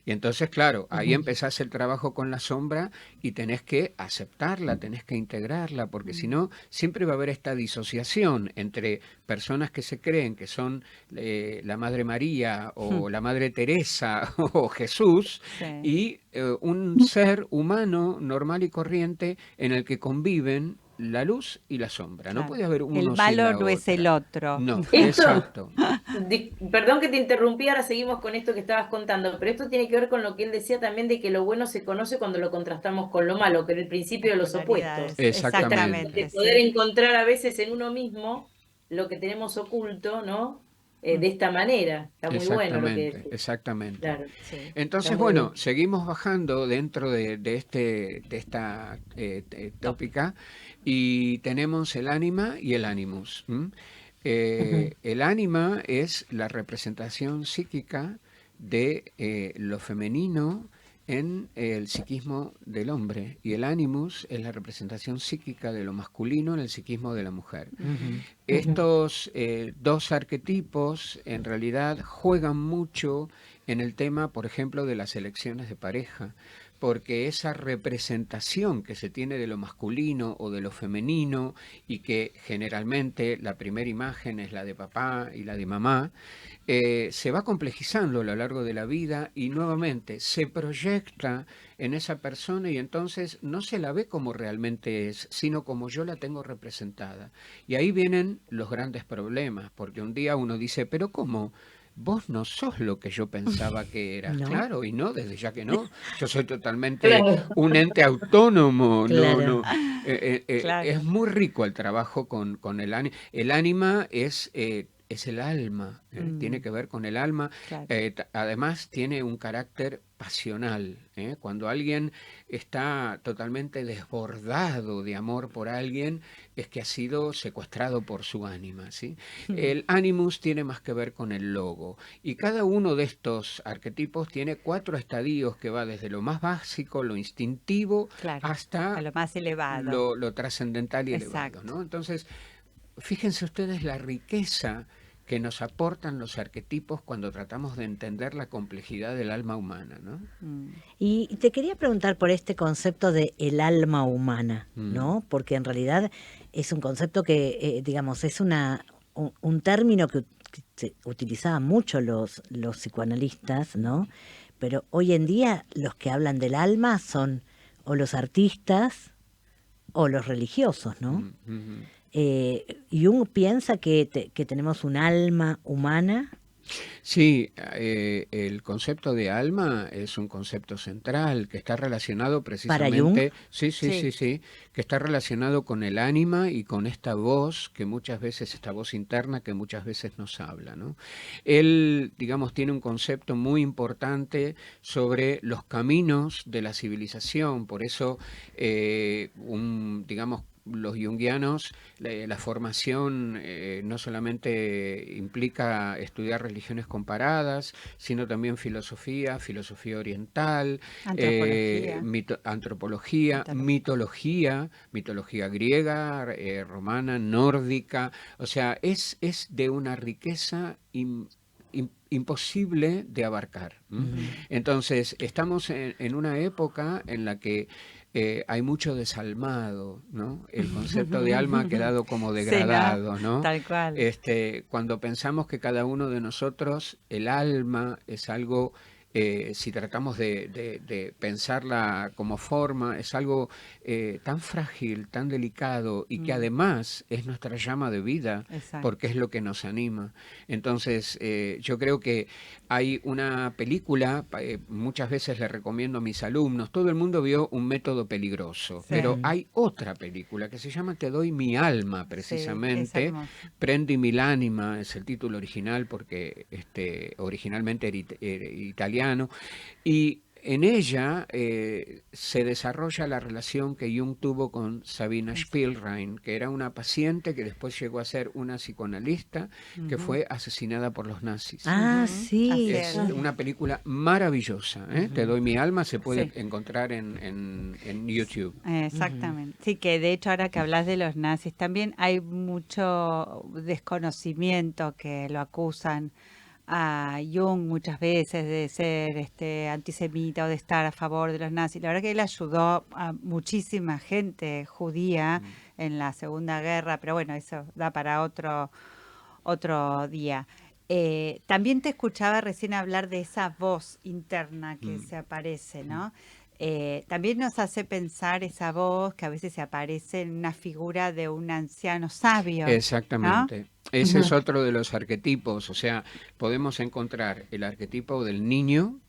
Y entonces, claro, ahí empezás el trabajo con la sombra y tenés que aceptarla, tenés que integrarla, porque si no, siempre va a haber esta disociación entre personas que se creen que son la Madre María o la Madre Teresa o Jesús Sí. y un ser humano normal y corriente en el que conviven la luz y la sombra. No Claro. puede haber uno El sin malo la no es otra. el otro. No, Esto- exacto. Perdón que te interrumpí, ahora seguimos con esto que estabas contando, pero esto tiene que ver con lo que él decía también de que lo bueno se conoce cuando lo contrastamos con lo malo, que era el principio de los opuestos. Exactamente. De sí. poder encontrar a veces en uno mismo lo que tenemos oculto, ¿no? de esta manera. Está muy bueno lo que decís. Exactamente. Claro. Sí. Entonces, Está muy bueno, bien. seguimos bajando dentro de esta tópica y tenemos el ánima y el animus. El ánima es la representación psíquica de lo femenino en el psiquismo del hombre y el animus es la representación psíquica de lo masculino en el psiquismo de la mujer. Estos dos arquetipos en realidad juegan mucho en el tema, por ejemplo, de las elecciones de pareja, porque esa representación que se tiene de lo masculino o de lo femenino y que generalmente la primera imagen es la de papá y la de mamá, se va complejizando a lo largo de la vida y nuevamente se proyecta en esa persona y entonces no se la ve como realmente es, sino como yo la tengo representada. Y ahí vienen los grandes problemas, porque un día uno dice, pero ¿cómo? Vos no sos lo que yo pensaba que eras. No. Claro, y no, desde ya que no. Yo soy totalmente Claro. un ente autónomo. Claro. No. Claro. Es muy rico el trabajo con el ánima. El ánima es el alma, tiene que ver con el alma. Claro. Además tiene un carácter pasional. Cuando alguien está totalmente desbordado de amor por alguien, es que ha sido secuestrado por su ánima, ¿sí? El animus tiene más que ver con el logo. Y cada uno de estos arquetipos tiene 4 estadios que va desde lo más básico, lo instintivo, Claro, hasta a lo más elevado. lo trascendental y Exacto. elevado, ¿no? Entonces, fíjense ustedes la riqueza que nos aportan los arquetipos cuando tratamos de entender la complejidad del alma humana, ¿no? Y te quería preguntar por este concepto de el alma humana, ¿no? Porque en realidad es un concepto que, digamos, es un término que se utilizaba mucho los psicoanalistas, ¿no? Pero hoy en día los que hablan del alma son o los artistas o los religiosos, ¿no? Jung piensa que tenemos un alma humana. Sí, el concepto de alma es un concepto central que está relacionado precisamente, sí, que está relacionado con el ánima y con esta voz que muchas veces, esta voz interna que muchas veces nos habla, ¿no? Él, digamos, tiene un concepto muy importante sobre los caminos de la civilización, por eso, digamos, los junguianos, la formación no solamente implica estudiar religiones comparadas, sino también filosofía oriental, antropología, mitología griega, romana, nórdica, o sea, es de una riqueza imposible de abarcar. Entonces, estamos en una época en la que hay mucho desalmado, ¿no? El concepto de alma ha quedado como degradado, ¿no? Tal cual. Cuando pensamos que cada uno de nosotros, el alma es algo, si tratamos de pensarla como forma, es algo tan frágil, tan delicado y que además es nuestra llama de vida, porque es lo que nos anima. Entonces, yo creo que hay una película, muchas veces le recomiendo a mis alumnos, todo el mundo vio Un método peligroso, pero hay otra película que se llama Te doy mi alma, precisamente, Prendi mi l'anima, es el título original porque originalmente era italiano, y en ella se desarrolla la relación que Jung tuvo con Sabina Spielrein, que era una paciente que después llegó a ser una psicoanalista que fue asesinada por los nazis. Ah, sí. Es una película maravillosa. Te doy mi alma, se puede encontrar en YouTube. Exactamente. Sí, que de hecho ahora que hablas de los nazis, también hay mucho desconocimiento que lo acusan a Jung muchas veces de ser antisemita o de estar a favor de los nazis. La verdad que él ayudó a muchísima gente judía en la Segunda Guerra, pero bueno, eso da para otro día. También te escuchaba recién hablar de esa voz interna que se aparece, ¿no? También nos hace pensar esa voz que a veces se aparece en una figura de un anciano sabio. Exactamente. ¿No? Ese es otro de los arquetipos, o sea, podemos encontrar el arquetipo del niño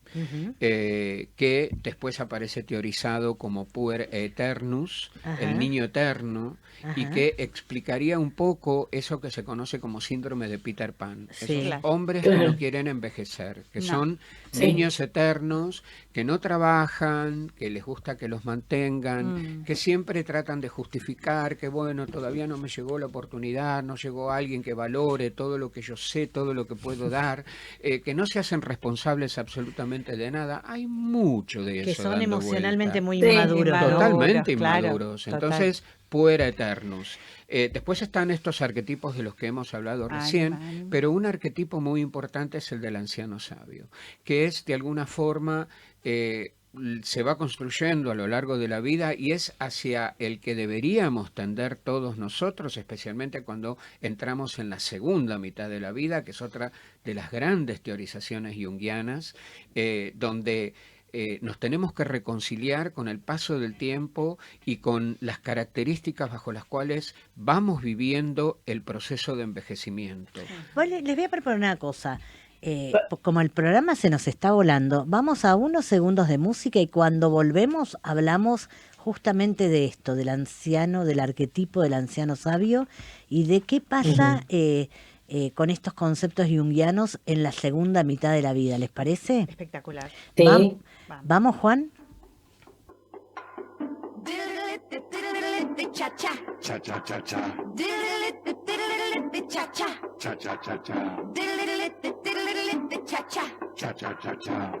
que después aparece teorizado como puer eternus, el niño eterno, y que explicaría un poco eso que se conoce como síndrome de Peter Pan. Sí. Esos hombres que no quieren envejecer, que son niños eternos, que no trabajan, que les gusta que los mantengan, que siempre tratan de justificar que, bueno, todavía no me llegó la oportunidad, no llegó alguien que valore todo lo que yo sé, todo lo que puedo dar, que no se hacen responsables absolutamente de nada. Hay mucho de eso Que son dando emocionalmente vuelta. muy Sí, inmaduros, ¿no? Totalmente claro, inmaduros. total. Entonces, puera eternus. Después están estos arquetipos de los que hemos hablado recién, pero un arquetipo muy importante es el del anciano sabio, que es de alguna forma se va construyendo a lo largo de la vida y es hacia el que deberíamos tender todos nosotros, especialmente cuando entramos en la segunda mitad de la vida, que es otra de las grandes teorizaciones junguianas, donde nos tenemos que reconciliar con el paso del tiempo y con las características bajo las cuales vamos viviendo el proceso de envejecimiento. Vale, les voy a proponer una cosa. Como el programa se nos está volando, vamos a unos segundos de música y cuando volvemos hablamos justamente de esto, del anciano, del arquetipo del anciano sabio y de qué pasa con estos conceptos junguianos en la segunda mitad de la vida. ¿Les parece? Espectacular. Sí. ¿Vamos, Juan? Cha-cha. Cha-cha-cha-cha. Cha-cha. Cha-cha-cha-cha. Cha-cha. Cha-cha-cha-cha.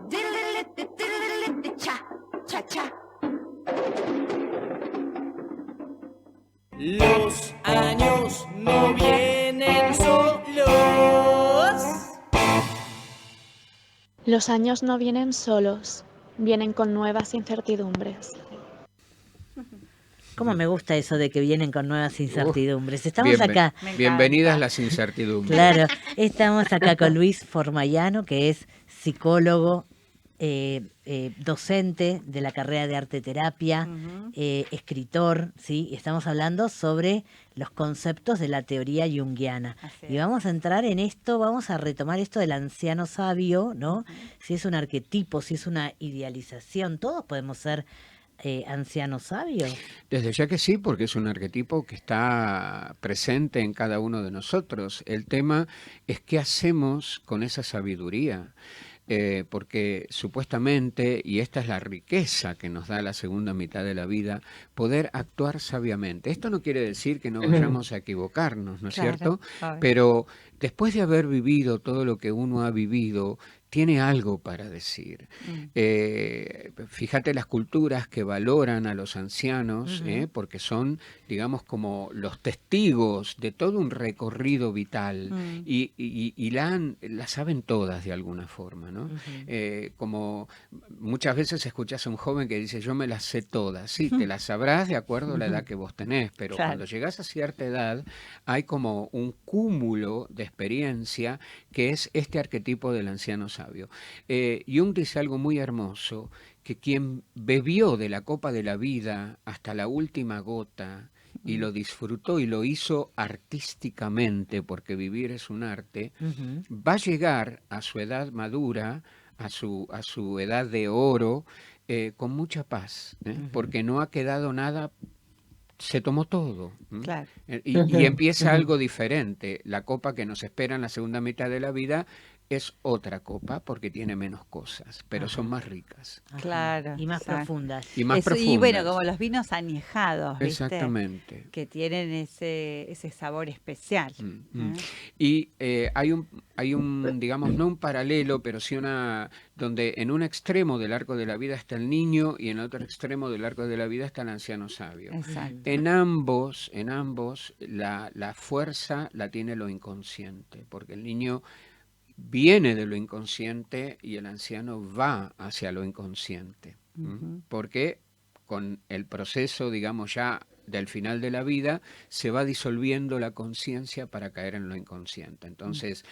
Cha-cha. Los años no vienen solos. Los años no vienen solos, vienen con nuevas incertidumbres. ¿Cómo me gusta eso de que vienen con nuevas incertidumbres? Estamos acá. Bienvenidas las incertidumbres. Claro, estamos acá con Luis Formayano, que es psicólogo, docente de la carrera de arte terapia, escritor, ¿sí? Estamos hablando sobre los conceptos de la teoría junguiana. Y vamos a entrar en esto, vamos a retomar esto del anciano sabio, ¿no? Si es un arquetipo, si es una idealización, todos podemos ser ancianos sabios. Desde ya que sí, porque es un arquetipo que está presente en cada uno de nosotros. El tema es qué hacemos con esa sabiduría. Porque supuestamente, y esta es la riqueza que nos da la segunda mitad de la vida, poder actuar sabiamente. Esto no quiere decir que no vayamos a equivocarnos, ¿no es cierto? Pero después de haber vivido todo lo que uno ha vivido, tiene algo para decir. Fíjate las culturas que valoran a los ancianos, porque son, digamos, como los testigos de todo un recorrido vital y la saben todas de alguna forma, ¿no? Como muchas veces escuchás a un joven que dice, yo me las sé todas. Sí, te las sabrás de acuerdo a la edad que vos tenés, pero cuando llegás a cierta edad hay como un cúmulo de experiencia que es este arquetipo del anciano sabio. Jung dice algo muy hermoso, que quien bebió de la copa de la vida hasta la última gota y lo disfrutó y lo hizo artísticamente, porque vivir es un arte, va a llegar a su edad madura, a su edad de oro, con mucha paz, porque no ha quedado nada. Se tomó todo. Claro. Y empieza algo diferente. La copa que nos espera en la segunda mitad de la vida es otra copa porque tiene menos cosas, pero son más ricas. Claro. Y más profundas. Y más profundas. Y bueno, como los vinos añejados, ¿viste? Exactamente. Que tienen ese sabor especial. Y hay un, digamos, no un paralelo, pero sí donde en un extremo del arco de la vida está el niño y en otro extremo del arco de la vida está el anciano sabio. Exacto. En ambos, la fuerza la tiene lo inconsciente, porque el niño viene de lo inconsciente y el anciano va hacia lo inconsciente. Porque con el proceso, digamos, ya del final de la vida, se va disolviendo la conciencia para caer en lo inconsciente. Entonces,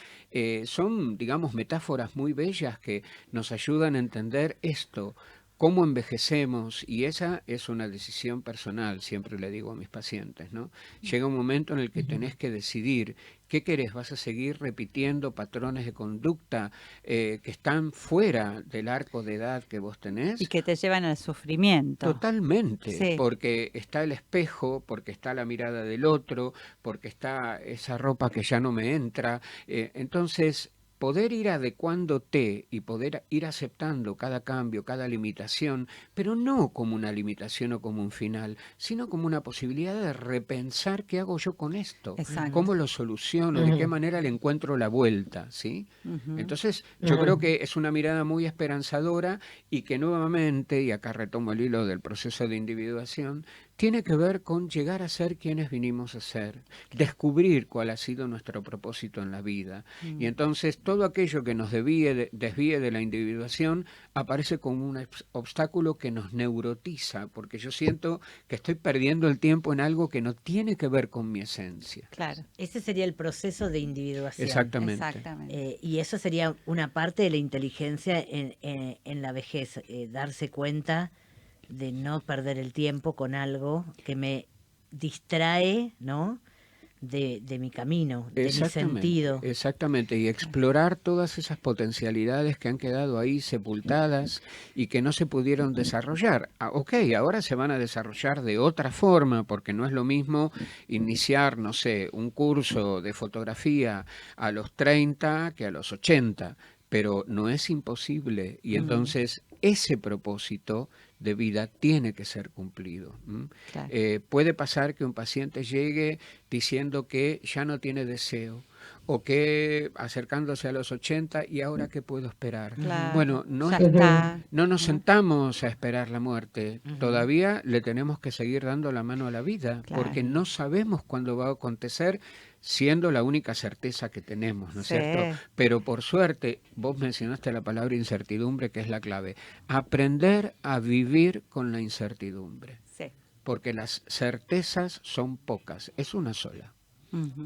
son, digamos, metáforas muy bellas que nos ayudan a entender esto. cómo envejecemos, y esa es una decisión personal, siempre le digo a mis pacientes, ¿no? Llega un momento en el que tenés que decidir qué querés. ¿Vas a seguir repitiendo patrones de conducta que están fuera del arco de edad que vos tenés? Y que te llevan al sufrimiento. Totalmente, Sí. porque está el espejo, porque está la mirada del otro, porque está esa ropa que ya no me entra. Entonces, poder ir adecuándote y poder ir aceptando cada cambio, cada limitación, pero no como una limitación o como un final, sino como una posibilidad de repensar qué hago yo con esto, Exacto. cómo lo soluciono, de qué manera le encuentro la vuelta, ¿sí? Entonces, yo creo que es una mirada muy esperanzadora y que nuevamente, y acá retomo el hilo del proceso de individuación, tiene que ver con llegar a ser quienes vinimos a ser, descubrir cuál ha sido nuestro propósito en la vida. Y entonces todo aquello que nos desvíe de la individuación aparece como un obstáculo que nos neurotiza, porque yo siento que estoy perdiendo el tiempo en algo que no tiene que ver con mi esencia. Claro. Ese sería el proceso de individuación. Exactamente. Exactamente. Y eso sería una parte de la inteligencia en la vejez, darse cuenta de no perder el tiempo con algo que me distrae, ¿no?, de mi camino, de mi sentido. Exactamente, y explorar todas esas potencialidades que han quedado ahí sepultadas y que no se pudieron desarrollar. Ok, ahora se van a desarrollar de otra forma, porque no es lo mismo iniciar, no sé, un curso de fotografía a los 30 que a los 80, pero no es imposible, y entonces ese propósito de vida tiene que ser cumplido. Claro. Puede pasar que un paciente llegue diciendo que ya no tiene deseo, o que acercándose a los 80, ¿y ahora qué puedo esperar? Claro, Bueno, no nos sentamos a esperar la muerte, todavía le tenemos que seguir dando la mano a la vida, Claro. porque no sabemos cuándo va a acontecer, siendo la única certeza que tenemos, ¿no es Sí. cierto? Pero por suerte, vos mencionaste la palabra incertidumbre, que es la clave. Aprender a vivir con la incertidumbre, Sí. porque las certezas son pocas, es una sola.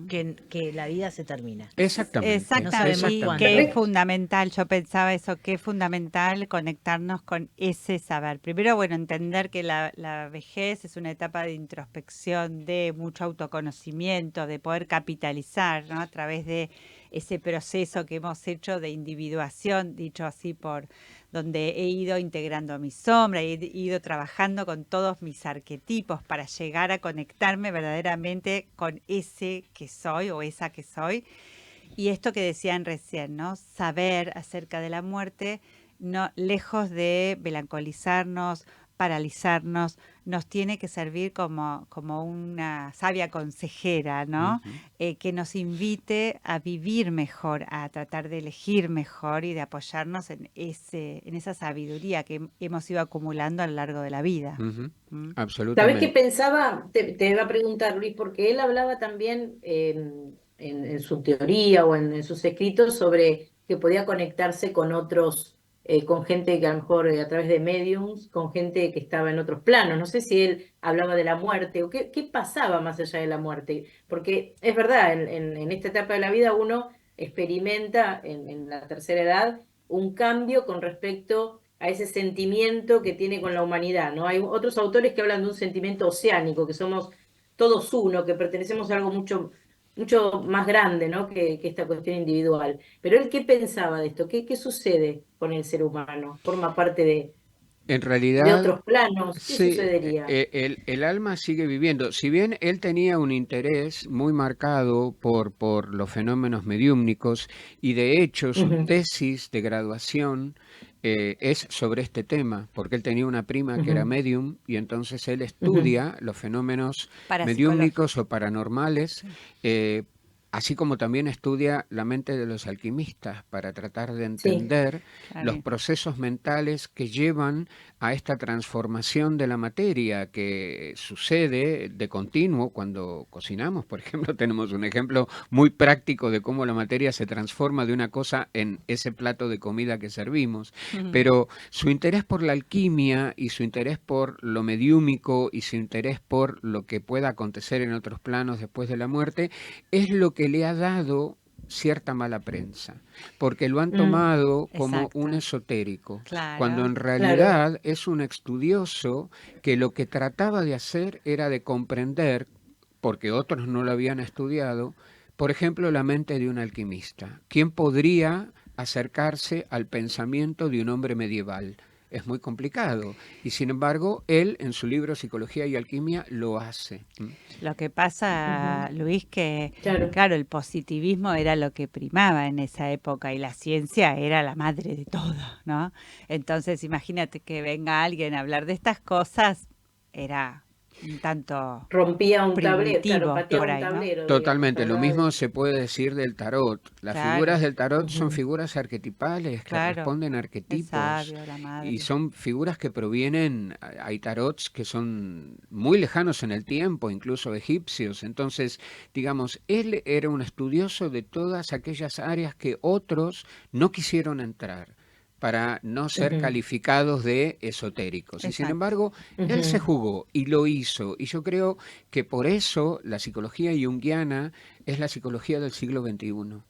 Que la vida se termina. Exactamente. Exactamente, y cuándo. que es fundamental, yo pensaba eso, que es fundamental conectarnos con ese saber. Primero, bueno, entender que la vejez es una etapa de introspección, de mucho autoconocimiento, de poder capitalizar, ¿no?, a través de ese proceso que hemos hecho de individuación, dicho así, por donde he ido integrando mi sombra, he ido trabajando con todos mis arquetipos para llegar a conectarme verdaderamente con ese que soy o esa que soy. Y esto que decían recién, ¿no?, saber acerca de la muerte, no, lejos de melancolizarnos, paralizarnos, nos tiene que servir como una sabia consejera, ¿no? Que nos invite a vivir mejor, a tratar de elegir mejor y de apoyarnos en esa sabiduría que hemos ido acumulando a lo largo de la vida. Absolutamente. ¿Sabés qué pensaba? Te iba a preguntar, Luis, porque él hablaba también en su teoría o en sus escritos sobre que podía conectarse con otros, con gente que a lo mejor a través de mediums, con gente que estaba en otros planos. No sé si él hablaba de la muerte o qué pasaba más allá de la muerte, porque es verdad, en esta etapa de la vida uno experimenta en la tercera edad un cambio con respecto a ese sentimiento que tiene con la humanidad, ¿no? Hay otros autores que hablan de un sentimiento oceánico, que somos todos uno, que pertenecemos a algo mucho más grande, ¿no?, que esta cuestión individual. Pero él, ¿qué pensaba de esto? ¿Qué sucede con el ser humano? ¿Forma parte En de realidad, otros planos? ¿Qué sí, sucedería? el alma sigue viviendo. Si bien él tenía un interés muy marcado por los fenómenos mediúmnicos, y de hecho su tesis de graduación es sobre este tema, porque él tenía una prima que era medium, y entonces él estudia los fenómenos mediúmnicos o paranormales, así como también estudia la mente de los alquimistas para tratar de entender los procesos mentales que llevan a esta transformación de la materia que sucede de continuo cuando cocinamos. Por ejemplo, tenemos un ejemplo muy práctico de cómo la materia se transforma de una cosa en ese plato de comida que servimos. Pero su interés por la alquimia y su interés por lo mediúmico y su interés por lo que pueda acontecer en otros planos después de la muerte es lo que le ha dado cierta mala prensa, porque lo han tomado como exacto. un esotérico, Claro. cuando en realidad es un estudioso que lo que trataba de hacer era de comprender, porque otros no lo habían estudiado, por ejemplo, la mente de un alquimista. ¿Quién podría acercarse al pensamiento de un hombre medieval? Es muy complicado. Y sin embargo, él en su libro Psicología y Alquimia lo hace. Lo que pasa, Luis, que Claro. claro, el positivismo era lo que primaba en esa época y la ciencia era la madre de todo, ¿no? Entonces, imagínate que venga alguien a hablar de estas cosas, era un tanto Rompía un tablero, claro, primitivo pateaba por un ahí, ¿no? tablero. Totalmente, digamos, lo ¿verdad? mismo se puede decir del tarot. Las Claro. figuras del tarot son Ujú. figuras arquetipales que Claro. responden a El arquetipos. sabio, la madre. Y son figuras que provienen, hay tarots que son muy lejanos en el tiempo, incluso egipcios. Entonces, digamos, él era un estudioso de todas aquellas áreas que otros no quisieron entrar para no ser Ujú. calificados de esotéricos. Y sin Exacto. embargo, él se Ujú. jugó y lo hizo. Y yo creo que por eso la psicología junguiana es la psicología del siglo XXI.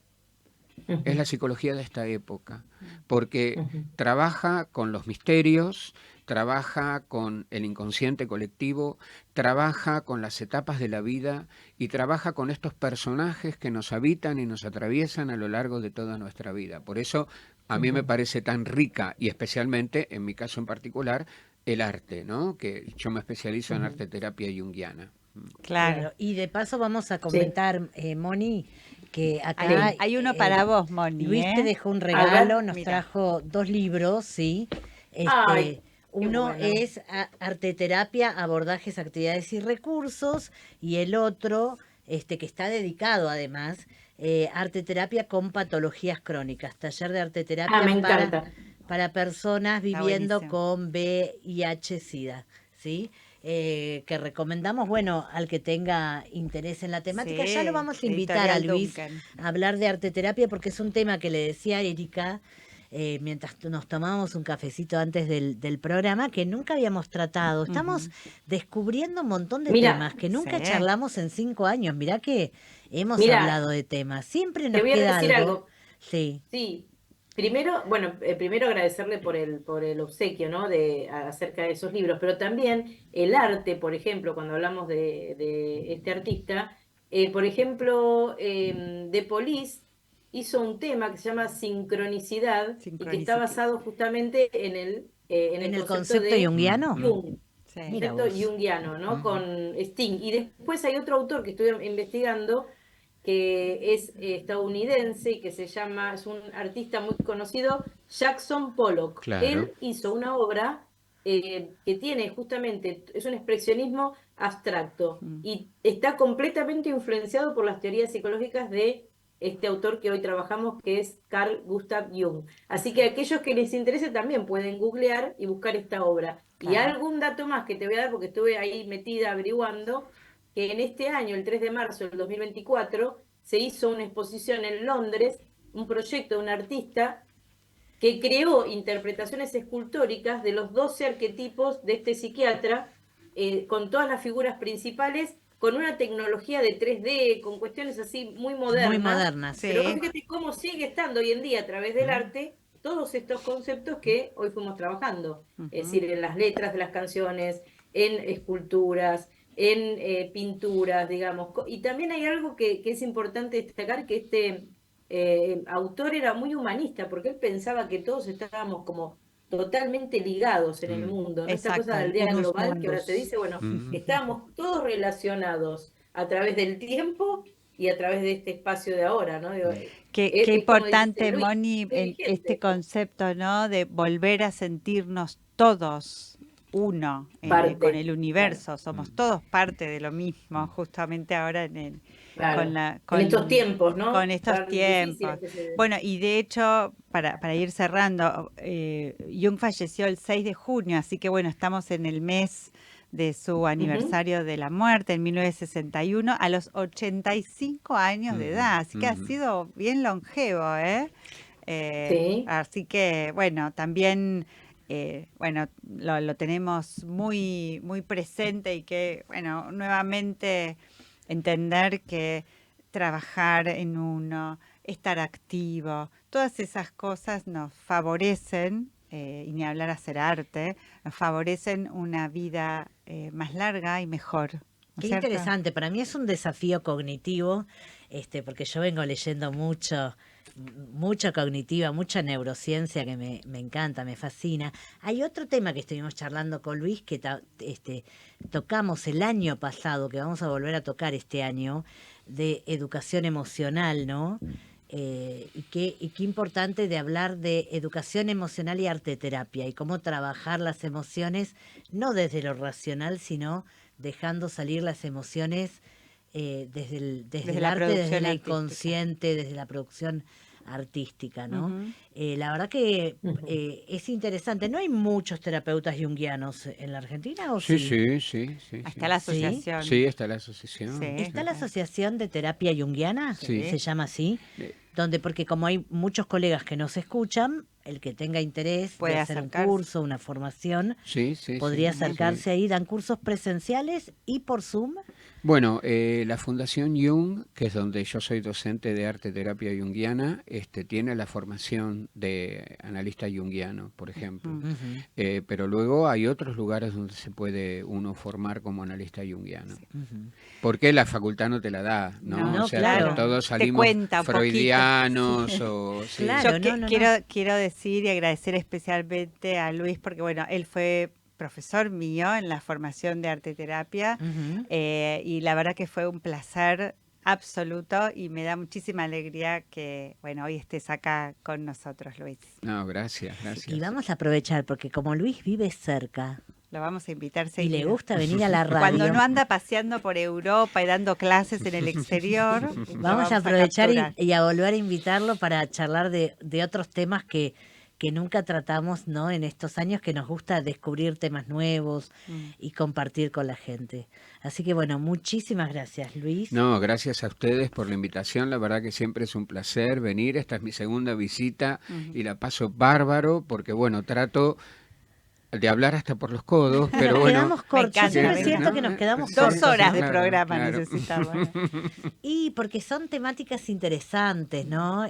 Es la psicología de esta época, porque Ujú. trabaja con los misterios, trabaja con el inconsciente colectivo, trabaja con las etapas de la vida y trabaja con estos personajes que nos habitan y nos atraviesan a lo largo de toda nuestra vida. Por eso a mí me parece tan rica y especialmente, en mi caso en particular, el arte, ¿no? Que yo me especializo en arte terapia junguiana. Claro. Bueno, y de paso vamos a Sí. comentar, Moni, que Hay, acá hay uno para vos, Moni, Luis te ¿eh? dejó un A regalo, ver, nos mira. trajo 2 libros, ¿sí? Ay, qué Uno bueno. es Arteterapia, abordajes, actividades y recursos, y el otro, que está dedicado además, Arteterapia con patologías crónicas, taller de Ah, arteterapia me encanta. para personas Está viviendo buenísimo. con VIH-Sida, ¿sí? Que recomendamos, bueno, al que tenga interés en la temática. Ya lo Sí, vamos a invitar a Editorial Luis Duncan. a hablar de arteterapia porque es un tema que le decía a Erika mientras nos tomábamos un cafecito antes del programa que nunca habíamos tratado. Estamos descubriendo un montón de Mira, temas que nunca Sí. charlamos en 5 años. Mirá que hemos mira, hablado de temas. Siempre te nos voy a queda decir algo. algo. Sí. Sí, primero, bueno, primero agradecerle por el obsequio, ¿no? Acerca de esos libros, pero también el arte, por ejemplo, cuando hablamos de este artista, por ejemplo, The Police hizo un tema que se llama sincronicidad y que está Synchronicity. basado justamente en En el el concepto concepto de junguiano. Jung, Sí. Mira concepto vos. junguiano, ¿no? Con Sting. Y después hay otro autor que estuve investigando que es estadounidense y que es un artista muy conocido, Jackson Pollock. Claro. Él hizo una obra que tiene justamente, es un expresionismo abstracto y está completamente influenciado por las teorías psicológicas de este autor que hoy trabajamos, que es Carl Gustav Jung. Así que aquellos que les interese también pueden googlear y buscar esta obra. Y Claro. algún dato más que te voy a dar, porque estuve ahí metida averiguando, que en este año, el 3 de marzo del 2024, se hizo una exposición en Londres, un proyecto de un artista que creó interpretaciones escultóricas de los 12 arquetipos de este psiquiatra, con todas las figuras principales, con una tecnología de 3D, con cuestiones así muy modernas. Muy modernas. Sí. Pero vos fíjate cómo sigue estando hoy en día a través del arte todos estos conceptos que hoy fuimos trabajando. Es decir, en las letras de las canciones, en esculturas, en pinturas, digamos. Y también hay algo que es importante destacar, que este autor era muy humanista, porque él pensaba que todos estábamos como totalmente ligados en el mundo, ¿no? Esta cosa Exacto, del día unus global que ahora se mundus. dice, bueno, estábamos todos relacionados a través del tiempo y a través de este espacio de ahora, ¿no? Digo, Qué es como importante, dice Luis, Moni, muy en vigente este esto. concepto, ¿no? De volver a sentirnos todos uno con Parte, el universo. Somos todos parte de lo mismo, justamente ahora claro. con la, En estos tiempos, ¿no? con estos Tan difíciles tiempos. que se... Bueno, y de hecho, para ir cerrando, Jung falleció el 6 de junio, así que bueno, estamos en el mes de su aniversario de la muerte, en 1961, a los 85 años de edad, así que ha sido bien longevo, ¿eh? Sí. Así que, bueno, también, bueno, lo tenemos muy, muy presente y que, bueno, nuevamente entender que trabajar en uno, estar activo, todas esas cosas nos favorecen, y ni hablar hacer arte, nos favorecen una vida más larga y mejor. ¿no es Qué cierto? interesante, para mí es un desafío cognitivo, porque yo vengo leyendo mucha cognitiva, mucha neurociencia que me encanta, me fascina. Hay otro tema que estuvimos charlando con Luis que tocamos el año pasado, que vamos a volver a tocar este año, de educación emocional, ¿no? Y qué importante de hablar de educación emocional y arteterapia y cómo trabajar las emociones, no desde lo racional, sino dejando salir las emociones desde el la arte, producción desde la artística. inconsciente, desde la producción artística, ¿no? Ujú. La verdad que es interesante. ¿No hay muchos terapeutas junguianos en la Argentina o sí? Sí. Está la ¿Sí? asociación. Sí, está la asociación. Sí. ¿Está la Asociación de Terapia Junguiana? Sí. Se llama así. Sí. Porque como hay muchos colegas que nos escuchan, el que tenga interés Puede de hacer acercarse. un curso, una formación, Sí, podría sí, acercarse sí. ahí. Dan cursos presenciales y por Zoom. Bueno, la Fundación Jung, que es donde yo soy docente de arte terapia junguiana, tiene la formación de analista junguiano, por ejemplo. Pero luego hay otros lugares donde se puede uno formar como analista junguiano. Porque la facultad no te la da, ¿no? No, o sea, claro. todos Te salimos cuenta un poquito. freudianos o... sí. Claro. Yo no. quiero decir y agradecer especialmente a Luis porque, bueno, él fue profesor mío en la formación de arte terapia y la verdad que fue un placer absoluto y me da muchísima alegría que, bueno, hoy estés acá con nosotros, Luis. No, gracias. Y vamos a aprovechar, porque como Luis vive cerca Lo vamos a invitar y seguido. le gusta venir a la radio, Cuando no anda paseando por Europa y dando clases en el exterior, lo vamos a aprovechar capturar. y a volver a invitarlo para charlar de otros temas que nunca tratamos, ¿no? En estos años, que nos gusta descubrir temas nuevos y compartir con la gente. Así que bueno, muchísimas gracias, Luis. No, gracias a ustedes por la invitación. La verdad que siempre es un placer venir. Esta es mi segunda visita y la paso bárbaro porque, bueno, trato de hablar hasta por los codos, pero Nos bueno. quedamos cortos. encanta, Siempre me es cierto encanta. que nos quedamos 2 cortos. horas de Claro, programa claro. necesitamos. Y porque son temáticas interesantes, ¿no?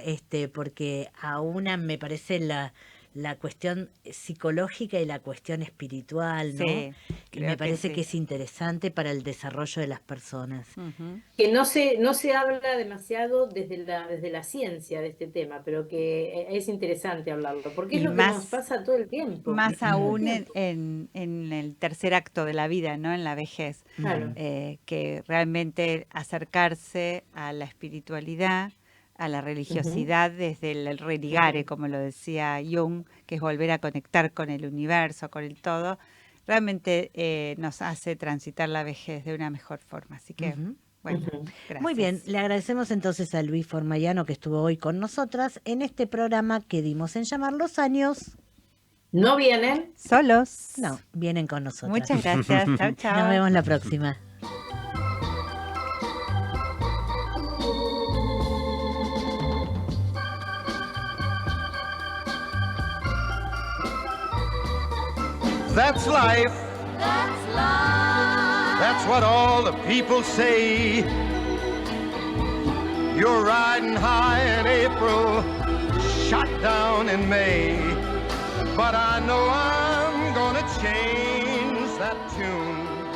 Porque a una me parece la cuestión psicológica y la cuestión espiritual, ¿no? Sí, y creo me que parece sí. que es interesante para el desarrollo de las personas. Que no se habla demasiado desde la ciencia de este tema, pero que es interesante hablarlo, porque es Y lo que más- nos pasa todo el tiempo. Más Todo el aún tiempo. en el tercer acto de la vida, ¿no? En la vejez. Claro. Que realmente acercarse a la espiritualidad, a la religiosidad desde el religare, como lo decía Jung, que es volver a conectar con el universo, con el todo, realmente nos hace transitar la vejez de una mejor forma. Así que, bueno, gracias. Muy bien, le agradecemos entonces a Luis Formayano que estuvo hoy con nosotras en este programa que dimos en llamar Los Años. ¿No vienen? Solos. No, vienen con nosotras. Muchas gracias. Chao, chao. Nos vemos la próxima. That's life. That's life. That's what all the people say. You're riding high in April, shot down in May. But I know I'm gonna change that tune.